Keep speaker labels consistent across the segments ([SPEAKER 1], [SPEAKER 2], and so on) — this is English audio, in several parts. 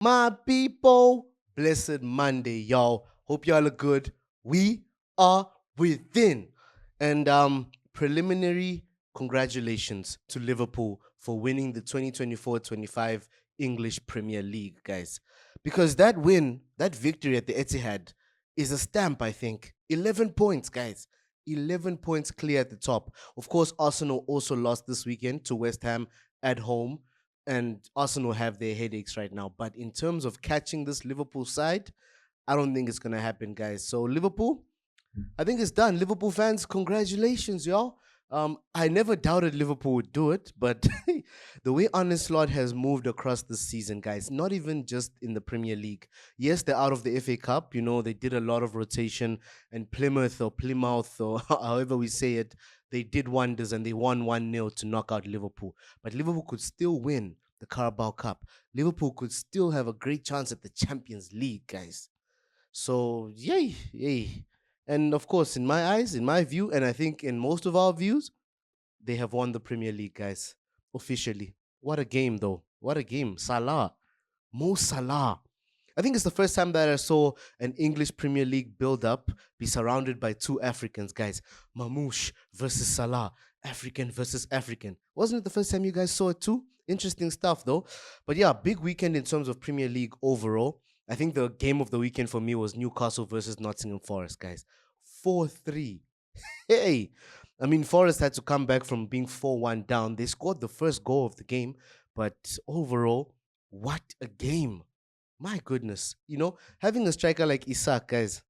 [SPEAKER 1] My people, blessed Monday, y'all. Hope y'all are good. We are within. And preliminary congratulations to Liverpool for winning the 2024-25 English Premier League, guys. Because that win, that victory at the Etihad is a stamp, I think. 11 points, guys. 11 points clear at the top. Of course, Arsenal also lost this weekend to West Ham at home, and Arsenal have their headaches right now. But in terms of catching this Liverpool side, I don't think it's gonna happen, guys. So Liverpool, I think it's done. Liverpool fans, congratulations, y'all. I never doubted Liverpool would do it, but the way Arne Slot has moved across this season, guys, not even just in the Premier League. Yes, they're out of the FA Cup. You know, they did a lot of rotation, and Plymouth or however we say it, they did wonders and they won 1-0 to knock out Liverpool. But Liverpool could still win the Carabao Cup. Liverpool could still have a great chance at the Champions League, guys. So, yay, yay. And of course, in my eyes, in my view, and I think in most of our views, they have won the Premier League, guys, officially. What a game, though. What a game. Salah. Mo Salah. I think it's the first time that I saw an English Premier League build up be surrounded by two Africans, guys. Mamouche versus Salah. African versus African. Wasn't it the first time you guys saw it too? Interesting stuff, though. But yeah, big weekend in terms of Premier League overall. I think the game of the weekend for me was Newcastle versus Nottingham Forest, guys. 4-3. Hey, I mean, Forest had to come back from being 4-1 down. They scored the first goal of the game, but overall, what a game. My goodness. You know, having a striker like Isak, guys.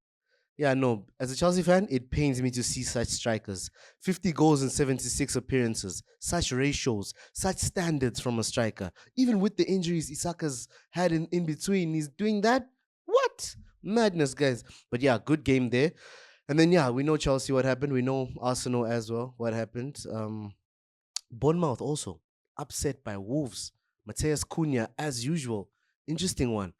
[SPEAKER 1] Yeah, no, as a Chelsea fan, it pains me to see such strikers. 50 goals and 76 appearances, such ratios, such standards from a striker. Even with the injuries Isak has had in between, he's doing that? What? Madness, guys. But yeah, good game there. And then yeah, we know Chelsea what happened. We know Arsenal as well what happened. Bournemouth also upset by Wolves. Mateus Cunha as usual. Interesting one.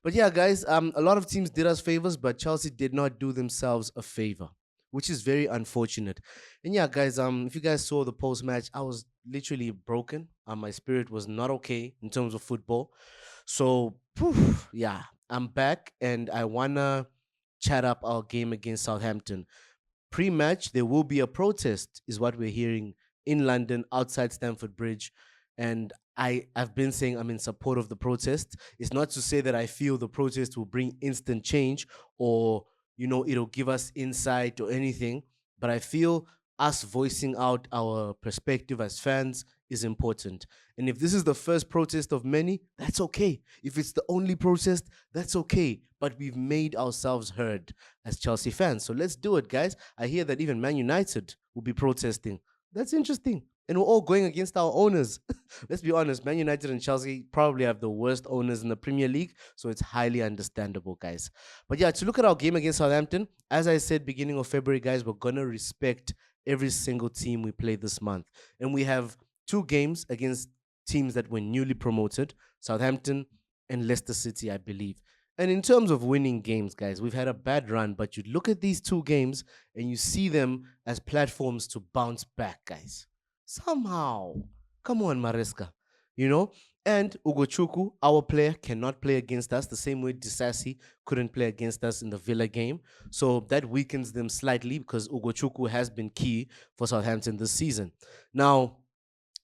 [SPEAKER 1] But yeah, guys, a lot of teams did us favors, but Chelsea did not do themselves a favor, which is very unfortunate. And yeah, guys, if you guys saw the post match, I was literally broken. My spirit was not okay in terms of football. So, yeah, I'm back and I wanna chat up our game against Southampton. Pre-match, there will be a protest, is what we're hearing in London outside Stamford Bridge, and I've been saying I'm in support of the protest. It's not to say that I feel the protest will bring instant change or it'll give us insight or anything, but I feel us voicing out our perspective as fans is important. And if this is the first protest of many, that's okay. If it's the only protest, that's okay. But we've made ourselves heard as Chelsea fans. So let's do it, guys. I hear that even Man United will be protesting. That's interesting. And we're all going against our owners. Let's be honest, Man United and Chelsea probably have the worst owners in the Premier League, so it's highly understandable, guys. But yeah, to look at our game against Southampton, as I said, beginning of February, guys, we're going to respect every single team we play this month. And we have two games against teams that were newly promoted, Southampton and Leicester City, I believe. And in terms of winning games, guys, we've had a bad run, but you look at these two games and you see them as platforms to bounce back, guys. Somehow. Come on, Maresca. You know? And Ugochukwu, our player, cannot play against us the same way Disasi couldn't play against us in the Villa game. So that weakens them slightly because Ugochukwu has been key for Southampton this season. Now,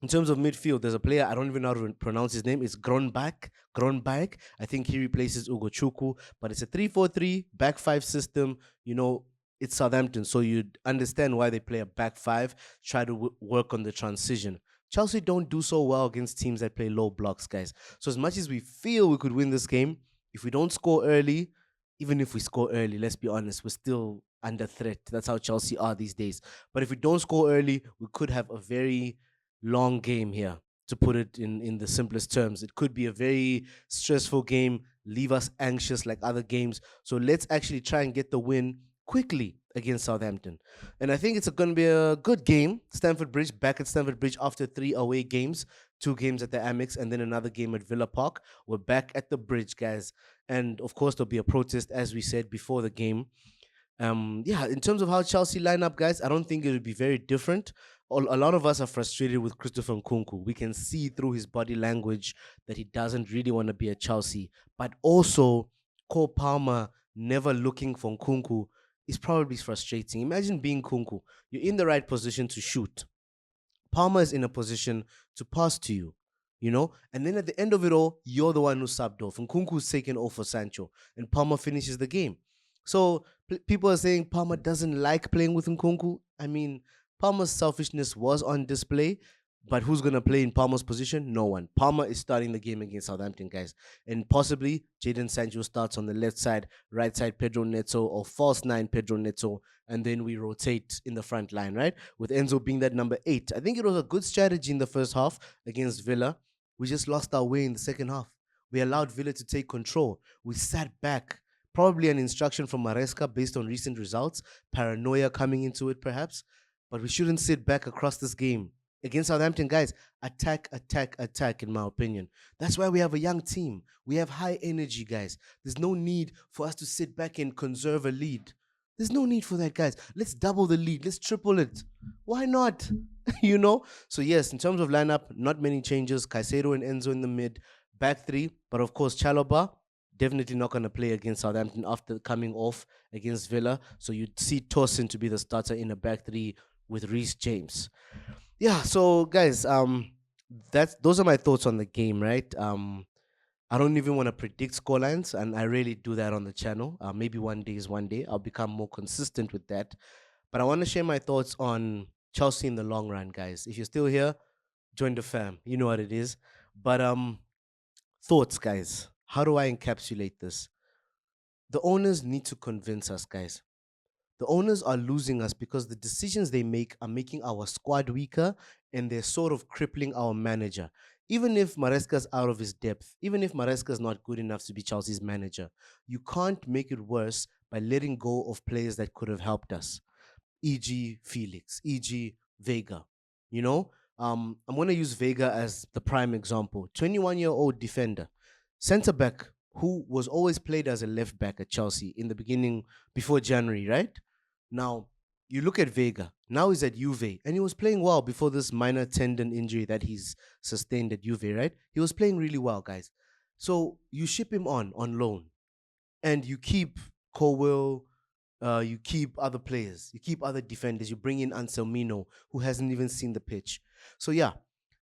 [SPEAKER 1] in terms of midfield, there's a player, I don't even know how to pronounce his name. It's Gronbach. Gronbach. I think he replaces Ugochukwu, but it's a 3-4-3 back five system. You know, it's Southampton, so you'd understand why they play a back five, try to work on the transition. Chelsea don't do so well against teams that play low blocks, guys. So as much as we feel we could win this game, if we don't score early, even if we score early, let's be honest, we're still under threat. That's how Chelsea are these days. But if we don't score early, we could have a very long game here, to put it in the simplest terms. It could be a very stressful game, leave us anxious like other games. So let's actually try and get the win quickly against Southampton. And I think it's going to be a good game. Stamford Bridge, back at Stamford Bridge after 3 away games, 2 games at the Amex, and then another game at Villa Park. We're back at the Bridge, guys. And of course, there'll be a protest, as we said before the game. Yeah, in terms of how Chelsea line up, guys, I don't think it would be very different. A lot of us are frustrated with Christopher Nkunku. We can see through his body language that he doesn't really want to be at Chelsea. But also, Cole Palmer never looking for Nkunku is probably frustrating. Imagine being Nkunku. You're in the right position to shoot. Palmer is in a position to pass to you, and then at the end of it all, you're the one who subbed off. And Kunku's taken off for Sancho, and Palmer finishes the game. So people are saying Palmer doesn't like playing with Nkunku. I mean, Palmer's selfishness was on display, but who's going to play in Palmer's position? No one. Palmer is starting the game against Southampton, guys. And possibly Jadon Sancho starts on the left side, right side Pedro Neto, or false nine Pedro Neto, and then we rotate in the front line, right? With Enzo being that number 8. I think it was a good strategy in the first half against Villa. We just lost our way in the second half. We allowed Villa to take control. We sat back. Probably an instruction from Maresca based on recent results. Paranoia coming into it, perhaps. But we shouldn't sit back across this game. Against Southampton, guys, attack, attack, attack, in my opinion. That's why we have a young team. We have high energy, guys. There's no need for us to sit back and conserve a lead. There's no need for that, guys. Let's double the lead. Let's triple it. Why not? So yes, in terms of lineup, not many changes. Caicedo and Enzo in the mid, back three. But of course, Chalobah definitely not going to play against Southampton after coming off against Villa. So you'd see Tosin to be the starter in a back three with Reece James. Yeah, so guys, those are my thoughts on the game, right? I don't even want to predict scorelines, and I rarely do that on the channel. Maybe one day is one day. I'll become more consistent with that. But I want to share my thoughts on Chelsea in the long run, guys. If you're still here, join the fam. You know what it is. But thoughts, guys. How do I encapsulate this? The owners need to convince us, guys. The owners are losing us because the decisions they make are making our squad weaker, and they're sort of crippling our manager. Even if Maresca's out of his depth, even if Maresca's not good enough to be Chelsea's manager, you can't make it worse by letting go of players that could have helped us, e.g. Felix, e.g. Vega. I'm going to use Vega as the prime example. 21-year-old defender, center back, who was always played as a left back at Chelsea in the beginning, before January, right? Now, you look at Vega. Now he's at Juve, and he was playing well before this minor tendon injury that he's sustained at Juve, right? He was playing really well, guys. So you ship him on loan, and you keep Colwell, you keep other players, you keep other defenders, you bring in Anselmino, who hasn't even seen the pitch. So yeah,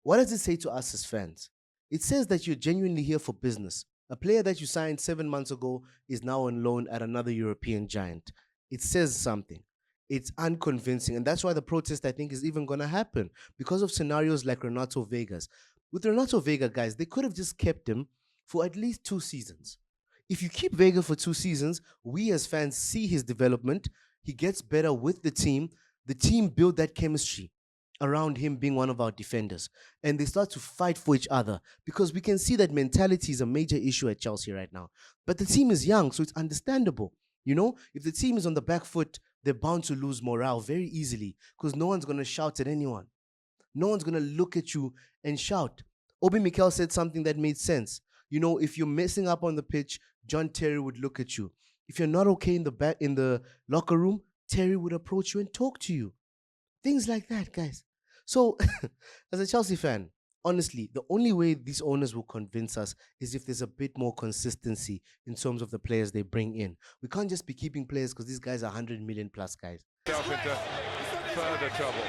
[SPEAKER 1] what does it say to us as fans? It says that you're genuinely here for business. A player that you signed 7 months ago is now on loan at another European giant. It says something. It's unconvincing, and that's why the protest, I think, is even going to happen, because of scenarios like Renato Vega's. With Renato Vega, guys, they could have just kept him for at least 2 seasons. If you keep Vega for 2 seasons, we as fans see his development. He gets better with the team. The team build that chemistry around him being one of our defenders, and they start to fight for each other, because we can see that mentality is a major issue at Chelsea right now. But the team is young, so it's understandable. If the team is on the back foot, they're bound to lose morale very easily, because no one's going to shout at anyone. No one's going to look at you and shout. Obi Mikel said something that made sense. If you're messing up on the pitch, John Terry would look at you. If you're not okay in the locker room, Terry would approach you and talk to you. Things like that, guys. So, as a Chelsea fan, honestly, the only way these owners will convince us is if there's a bit more consistency in terms of the players they bring in. We can't just be keeping players because these guys are 100 million plus guys.
[SPEAKER 2] Into further trouble.